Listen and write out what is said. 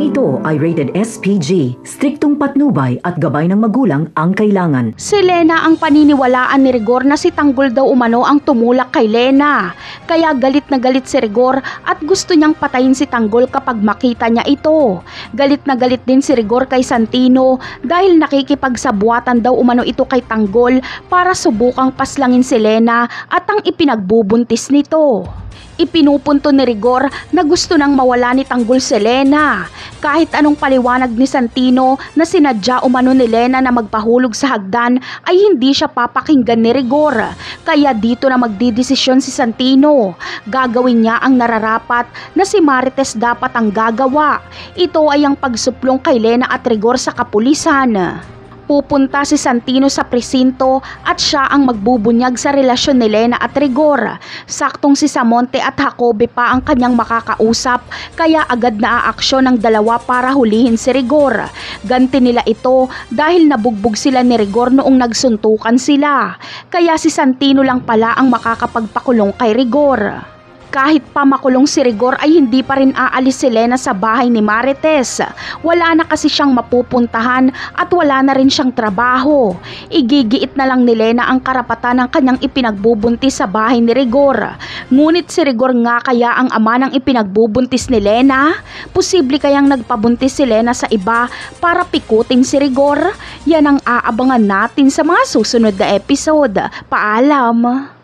Programang ito ay rated SPG, striktong patnubay at gabay ng magulang ang kailangan. Si Lena ang paniniwalaan ni Rigor na si Tanggol daw umano ang tumulak kay Lena. Kaya galit na galit si Rigor at gusto niyang patayin si Tanggol kapag makita niya ito. Galit na galit din si Rigor kay Santino dahil nakikipagsabuatan daw umano ito kay Tanggol para subukang paslangin si Lena at ang ipinagbubuntis nito. Ipinupunto ni Rigor na gusto nang mawala ni Tanggol si Lena. Kahit anong paliwanag ni Santino na sinadya umano ni Lena na magpahulog sa hagdan ay hindi siya papakinggan ni Rigor. Kaya dito na magdidesisyon si Santino. Gagawin niya ang nararapat na si Marites dapat ang gagawa. Ito ay ang pagsuplong kay Lena at Rigor sa kapulisan. Pupunta si Santino sa presinto at siya ang magbubunyag sa relasyon ni Lena at Rigor. Saktong si Samonte at Jacobe pa ang kanyang makakausap kaya agad na aaksyon ng dalawa para hulihin si Rigor. Ganti nila ito dahil nabugbog sila ni Rigor noong nagsuntukan sila. Kaya si Santino lang pala ang makakapagpakulong kay Rigor. Kahit pa makulong si Rigor ay hindi pa rin aalis si Lena sa bahay ni Marites. Wala na kasi siyang mapupuntahan at wala na rin siyang trabaho. Igigiit na lang ni Lena ang karapatan ng kanyang ipinagbubuntis sa bahay ni Rigor. Ngunit si Rigor nga kaya ang ama ng ipinagbubuntis ni Lena? Posible kayang nagpabuntis si Lena sa iba para pikutin si Rigor? Yan ang aabangan natin sa mga susunod na episode. Paalam!